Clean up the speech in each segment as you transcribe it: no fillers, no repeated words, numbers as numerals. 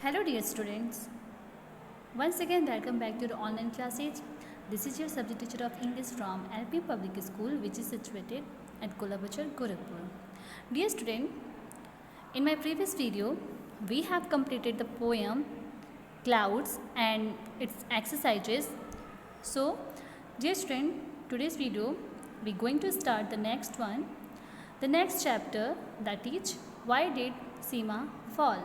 Hello dear students, once again welcome back to the online classes. This is your subject teacher of English from LP Public School, which is situated at Kolabachar, Gorakhpur. Dear student, in my previous video we have completed the poem Clouds and its exercises. So dear student, today's video we are going to start the next one, the next chapter, that is Why Did Seema Fall?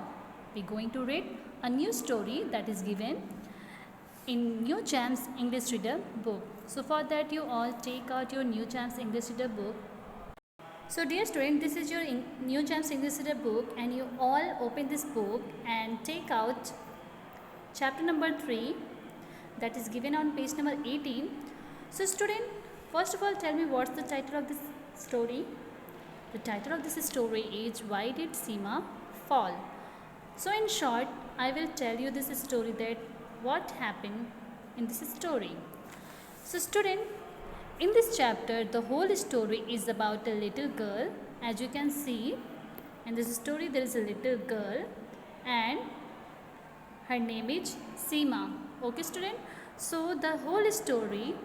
We are going to read a new story that is given in New Champs English Reader book. So for that you all take out your New Champs English Reader book. So dear student, this is your New Champs English Reader book, and you all open this book and take out chapter number 3 that is given on page number 18. So student, first of all tell me what's the title of this story. The title of this story is Why Did Seema Fall? So in short, I will tell you this story, that what happened in this story. So student, in this chapter the whole story is about a little girl. As you can see in this story there is a little girl and her name is Seema. Okay student, so the whole story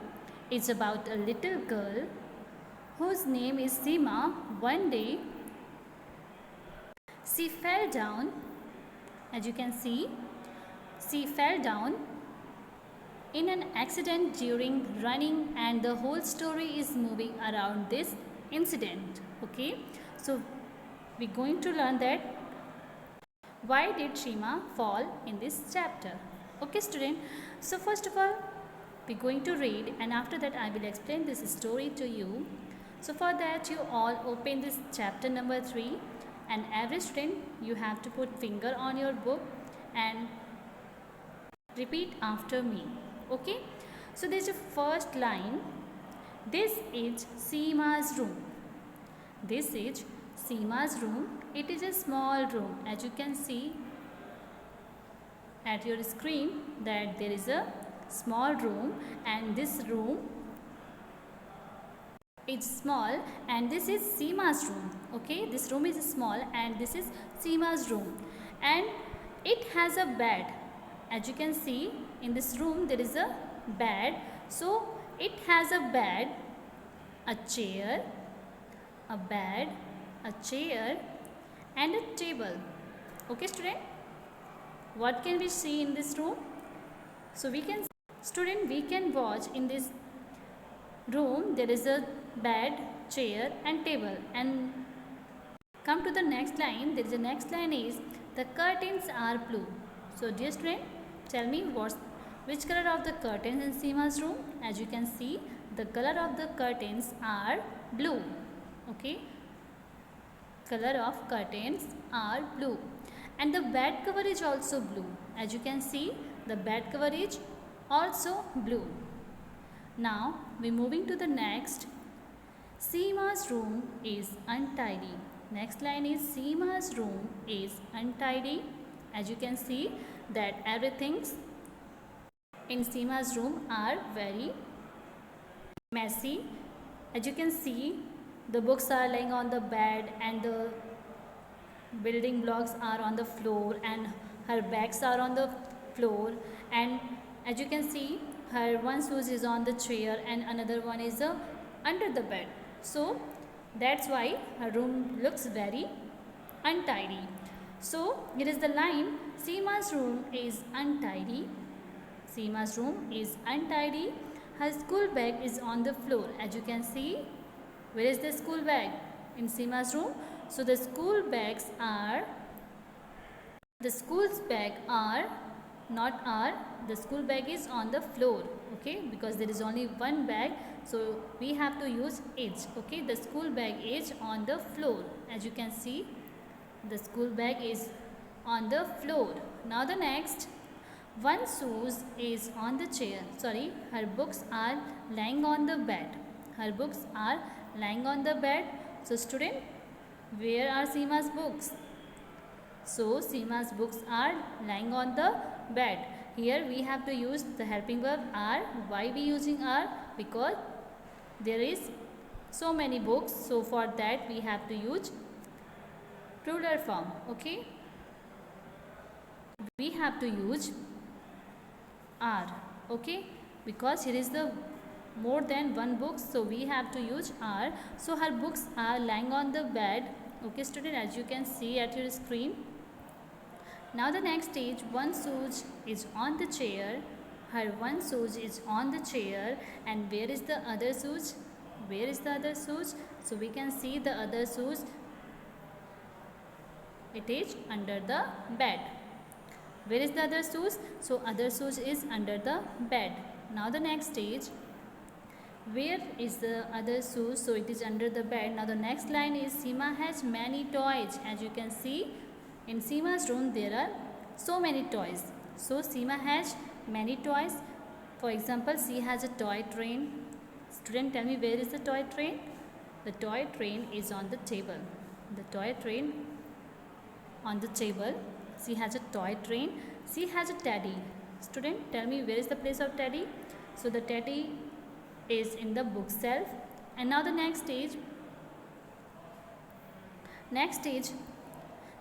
is about a little girl whose name is Seema. One day she fell down. As you can see, she fell down in an accident during running, and the whole story is moving around this incident. Okay, so we're going to learn that why did Seema fall in this chapter. Okay student, so first of all we're going to read, and after that I will explain this story to you. So for that you all open this chapter number 3, and every student you have to put finger on your book and repeat after me. Okay, so there's a first line. This is Seema's room. This is Seema's room. It is a small room. As you can see at your screen that there is a small room, and this room is small, and this is Seema's room. Okay, this room is small and this is Seema's room, and it has a bed. As you can see in this room there is a bed. So it has a bed, a chair, a bed, a chair and a table. Okay student, what can we see in this room? So we can, student, we can watch in this room there is a bed, chair and table. And come to the next line. There is a next line is the curtains are blue. So dear student, tell me which color of the curtains in Seema's room? As you can see the color of the curtains are blue. Okay, color of curtains are blue, and the bed cover is also blue. As you can see the bed cover is also blue. Now we're moving to the next. Seema's room is untidy. Next line is Seema's room is untidy. As you can see that everything in Seema's room are very messy. As you can see the books are lying on the bed, and the building blocks are on the floor, and her bags are on the floor, and as you can see her one shoes is on the chair and another one is under the bed. So that's why her room looks very untidy. So here is the line, Seema's room is untidy. Seema's room is untidy. Her school bag is on the floor. As you can see, where is the school bag in Seema's room? So the school bags are, the school's bag are not are, the school bag is on the floor. Okay, because there is only one bag, so we have to use is. Okay, the school bag is on the floor. As you can see the school bag is on the floor. Now the next, one shoes is on the chair. Sorry, her books are lying on the bed. Her books are lying on the bed. So student, where are Seema's books? So Seema's books are lying on the bed. Here we have to use the helping verb are. Why we using are? Because there is so many books, so for that we have to use plural form. Okay. we have to use are, okay, because here is the more than one book, so we have to use are. So her books are lying on the bed, okay student, as you can see at your screen. Now the next stage, one shoes is on the chair, her one shoes is on the chair, and where is the other shoes? Where is the other shoes? So we can see the other shoes, it is under the bed. Where is the other shoes? So other shoes is under the bed. Now the next stage, where is the other shoes? So it is under the bed. Now the next line is Seema has many toys. As you can see, in Seema's room there are so many toys. So Seema has many toys. For example, she has a toy train. Student, tell me, where is the toy train? The toy train is on the table. The toy train on the table. She has a toy train. She has a teddy. Student, tell me, where is the place of teddy? So the teddy is in the bookshelf. And now the next stage.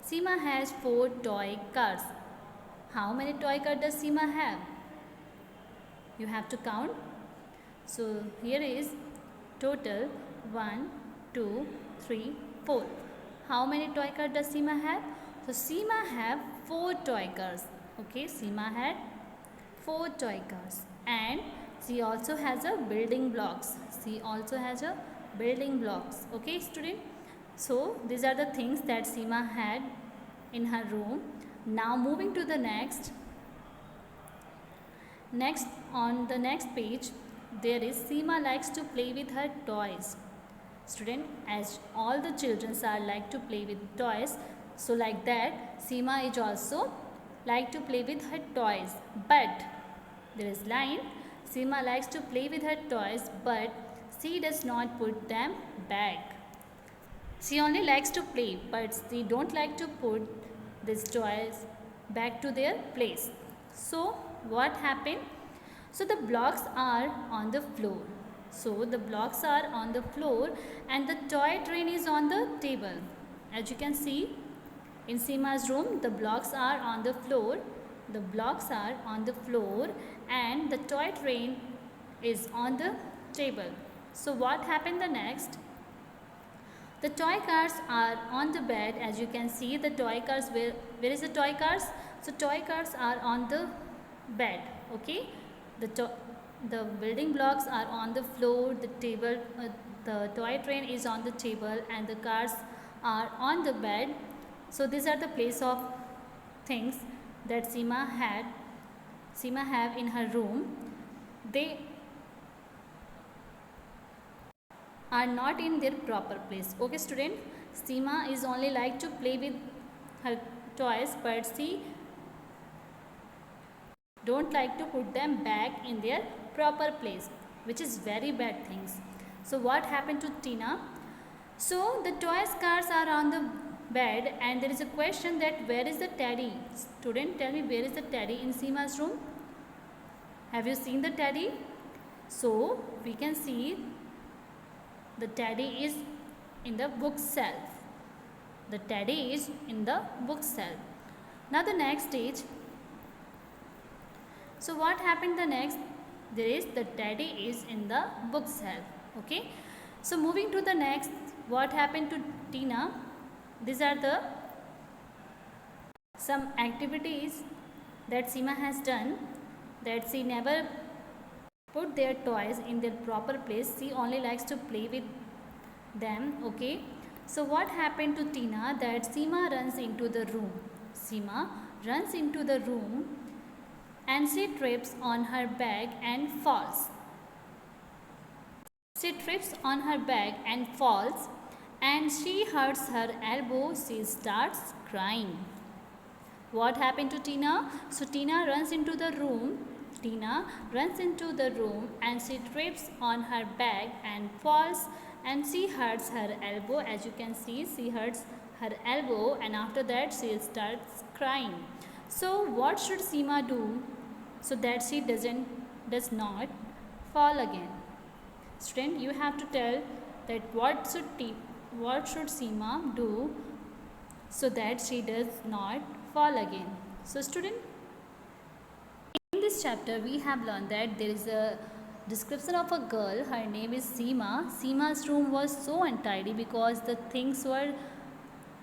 Seema has 4 toy cars. How many toy cars does Seema have? You have to count. So here is total 1, 2, 3, 4. How many toy cars does Seema have? So Seema have 4 toy cars. Okay, Seema had 4 toy cars, and she also has a building blocks. She also has a building blocks. Okay, student. So these are the things that Seema had in her room. Now moving to the next on the next page, there is Seema likes to play with her toys. Student, as all the children are like to play with toys, so like that Seema is also like to play with her toys. But there is line, Seema likes to play with her toys, but she does not put them back. She only likes to play, but she don't like to put these toys back to their place. So what happened? So the blocks are on the floor. So the blocks are on the floor and the toy train is on the table. As you can see, in Seema's room, the blocks are on the floor. The blocks are on the floor and the toy train is on the table. So what happened the next? The toy cars are on the bed. As you can see, the toy cars, where is the toy cars? So toy cars are on the bed. Okay, the building blocks are on the floor, the table, the toy train is on the table, and the cars are on the bed. So these are the place of things that Seema have in her room. They are not in their proper place. Okay student, Seema is only like to play with her toys, but she don't like to put them back in their proper place, which is very bad things. So what happened to Tina? So the toys cars are on the bed and there is a question that where is the teddy? Student, tell me, where is the teddy in Seema's room? Have you seen the teddy? So we can see the teddy is in the bookshelf. The teddy is in the bookshelf. Now the next stage. So what happened the next? There is the teddy is in the bookshelf. Okay. So moving to the next, what happened to Tina? These are the some activities that Seema has done, that she never put their toys in their proper place. She only likes to play with them. Okay. So what happened to Tina? That Seema runs into the room. Seema runs into the room and she trips on her bag and falls. She trips on her bag and falls and she hurts her elbow. She starts crying. What happened to Tina? So Tina runs into the room. Tina runs into the room and she trips on her bag and falls and she hurts her elbow. As you can see, she hurts her elbow and after that she starts crying. So what should Seema do so that she does not fall again? Student, you have to tell that what should Seema do so that she does not fall again. So student, in this chapter we have learned that there is a description of a girl. Her name is Seema. Seema's room was so untidy because the things were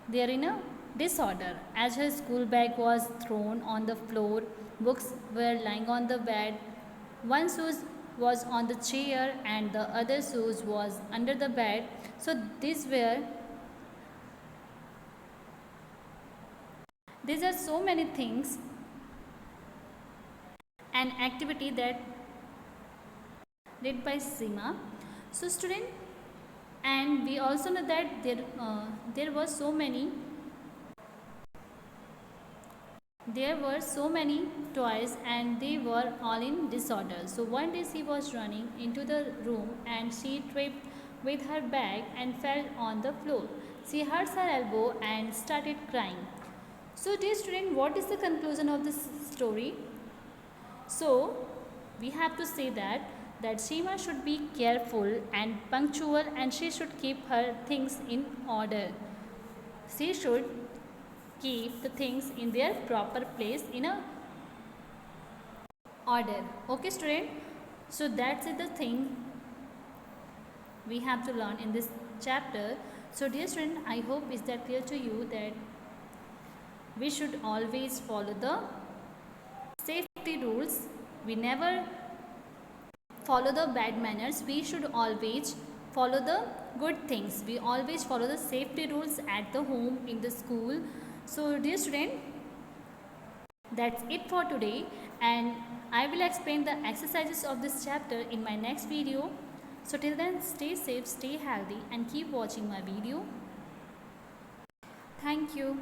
there in a disorder. As her school bag was thrown on the floor, books were lying on the bed, one shoes was on the chair and the other shoes was under the bed. So these are so many things and activity that did by Seema. So student, and we also know that there were so many toys and they were all in disorder. So one day she was running into the room and she tripped with her bag and fell on the floor. She hurt her elbow and started crying. So dear student, what is the conclusion of this story? So we have to say that Seema should be careful and punctual and she should keep her things in order. She should keep the things in their proper place in a order. Okay student, so that's it, the thing we have to learn in this chapter. So dear student, I hope is that clear to you that we should always follow the safety rules. We never follow the bad manners. We should always follow the good things. We always follow the safety rules at the home, in the school. So dear student, that's it for today, and I will explain the exercises of this chapter in my next video. So till then, stay safe, stay healthy and keep watching my video. Thank you.